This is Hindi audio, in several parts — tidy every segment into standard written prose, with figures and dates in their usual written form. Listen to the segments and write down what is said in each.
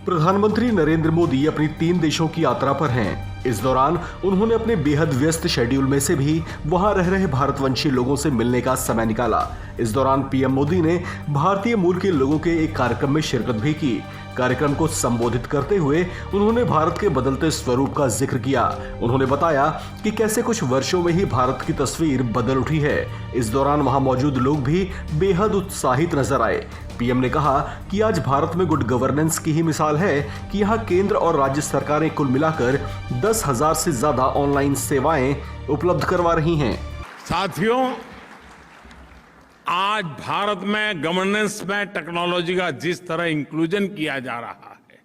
प्रधानमंत्री नरेंद्र मोदी अपनी 3 देशों की यात्रा पर हैं। इस दौरान उन्होंने अपने बेहद व्यस्त शेड्यूल में से भी वहां रह रहे भारतवंशी लोगों से मिलने का समय निकाला। इस दौरान पीएम मोदी ने भारतीय मूल के लोगों के एक कार्यक्रम में शिरकत भी की। कार्यक्रम को संबोधित करते हुए उन्होंने भारत के बदलते स्वरूप का जिक्र किया। उन्होंने बताया कि कैसे कुछ वर्षों में ही भारत की तस्वीर बदल उठी है। इस दौरान वहां मौजूद लोग भी बेहद उत्साहित नजर आए। पीएम ने कहा कि आज भारत में गुड गवर्नेंस की ही मिसाल है कि यहाँ केंद्र और राज्य सरकारें कुल मिलाकर 10,000 से ज्यादा ऑनलाइन सेवाएं उपलब्ध करवा रही हैं। साथियों, आज भारत में गवर्नेंस में टेक्नोलॉजी का जिस तरह इंक्लूजन किया जा रहा है,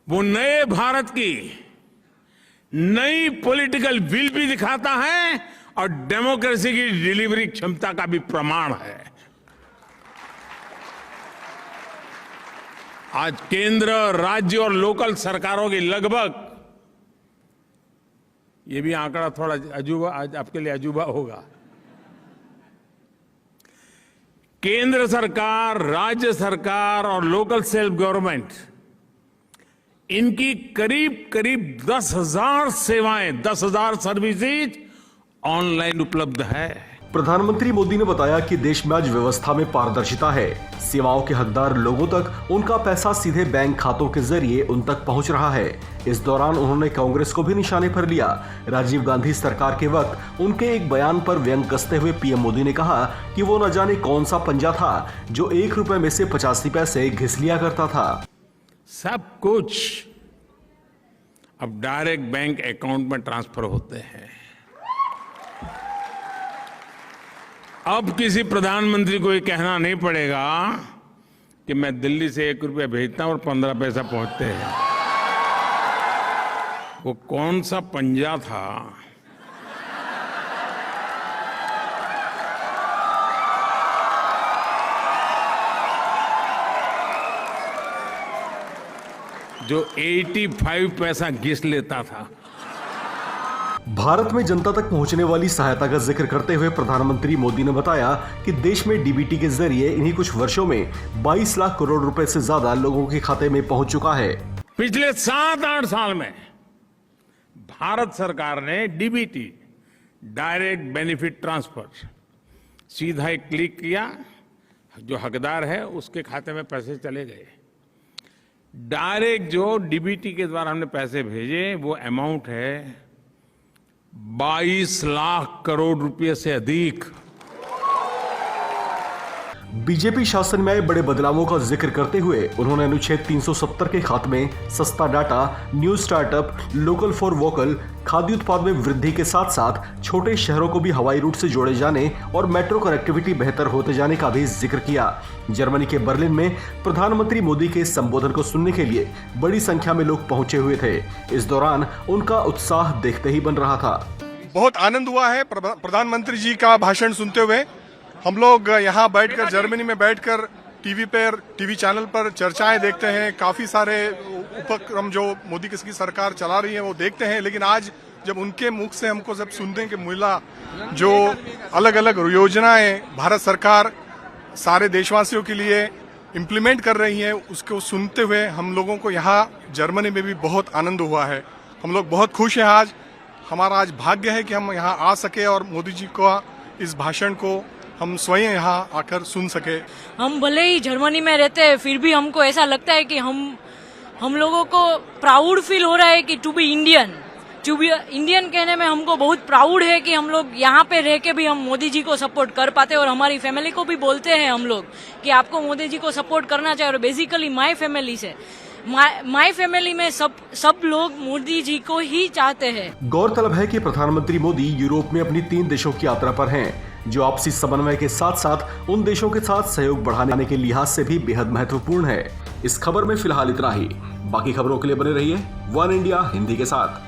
वो नए भारत की नई पॉलिटिकल विल भी दिखाता है और डेमोक्रेसी की डिलीवरी क्षमता का भी प्रमाण है। आज केंद्र, राज्य और लोकल सरकारों की लगभग, ये भी आंकड़ा थोड़ा अजूबा, आज आपके लिए अजूबा होगा, केंद्र सरकार, राज्य सरकार और लोकल सेल्फ गवर्नमेंट, इनकी करीब करीब 10,000 सेवाएं, 10,000 सर्विसेज ऑनलाइन उपलब्ध है। प्रधानमंत्री मोदी ने बताया कि देश में आज व्यवस्था में पारदर्शिता है। सेवाओं के हकदार लोगों तक उनका पैसा सीधे बैंक खातों के जरिए उन तक पहुंच रहा है। इस दौरान उन्होंने कांग्रेस को भी निशाने पर लिया। राजीव गांधी सरकार के वक्त उनके एक बयान पर व्यंग कसते हुए पीएम मोदी ने कहा कि वो न जाने कौन सा पंजा था जो 1 रुपए में से 85 पैसे घिस लिया करता था। सब कुछ अब डायरेक्ट बैंक अकाउंट में ट्रांसफर होते हैं। अब किसी प्रधानमंत्री को ये कहना नहीं पड़ेगा कि मैं दिल्ली से 1 रुपया भेजता हूं और 15 पैसा पहुंचते हैं। वो कौन सा पंजा था, जो 85 पैसा घिस लेता था। भारत में जनता तक पहुंचने वाली सहायता का जिक्र करते हुए प्रधानमंत्री मोदी ने बताया कि देश में डीबीटी के जरिए इन्हीं कुछ वर्षों में 22 लाख करोड़ रुपए से ज्यादा लोगों के खाते में पहुंच चुका है। पिछले 7-8 साल में भारत सरकार ने डीबीटी, डायरेक्ट बेनिफिट ट्रांसफर, सीधा एक क्लिक किया, जो हकदार है उसके खाते में पैसे चले गए। डायरेक्ट जो डीबीटी के द्वारा हमने पैसे भेजे, वो अमाउंट है 22 लाख करोड़ रुपए से अधिक। बीजेपी शासन में आए बड़े बदलावों का जिक्र करते हुए उन्होंने अनुच्छेद 370 के खात्मे, सस्ता data, new startup, local for vocal, खाद्य उत्पाद में वृद्धि के साथ साथ छोटे शहरों को भी हवाई रूट से जोड़े जाने और मेट्रो कनेक्टिविटी बेहतर होते जाने का भी जिक्र किया। जर्मनी के बर्लिन में प्रधानमंत्री मोदी के संबोधन को सुनने के लिए बड़ी संख्या में लोग पहुंचे हुए थे। इस दौरान उनका उत्साह देखते ही बन रहा था। बहुत आनंद हुआ है प्रधानमंत्री जी का भाषण सुनते हुए। हम लोग यहाँ बैठकर, जर्मनी में बैठकर टीवी चैनल पर चर्चाएं देखते हैं, काफी सारे उपक्रम जो मोदी की सरकार चला रही है वो देखते हैं, लेकिन आज जब उनके मुख से हमको सब सुनने के मिला, जो अलग अलग योजनाएं भारत सरकार सारे देशवासियों के लिए इम्प्लीमेंट कर रही है, उसको सुनते हुए हम लोगों को यहाँ जर्मनी में भी बहुत आनंद हुआ है। हम लोग बहुत खुश हैं। आज हमारा आज भाग्य है कि हम यहाँ आ सके और मोदी जी का इस भाषण को हम स्वयं यहाँ आकर सुन सके। हम भले ही जर्मनी में रहते हैं, फिर भी हमको ऐसा लगता है कि हम लोगों को प्राउड फील हो रहा है कि टू बी इंडियन कहने में हमको बहुत प्राउड है कि हम लोग यहाँ पे रह के भी हम मोदी जी को सपोर्ट कर पाते हैं। और हमारी फैमिली को भी बोलते हैं हम लोग कि आपको मोदी जी को सपोर्ट करना चाहिए। और बेसिकली माय फैमिली में सब लोग मोदी जी को ही चाहते हैं। गौरतलब है कि प्रधानमंत्री मोदी यूरोप में अपनी 3 देशों की यात्रा पर हैं, जो आपसी समन्वय के साथ साथ उन देशों के साथ सहयोग बढ़ाने के लिहाज से भी बेहद महत्वपूर्ण है। इस खबर में फिलहाल इतना ही। बाकी खबरों के लिए बने रहिए वन इंडिया हिंदी के साथ।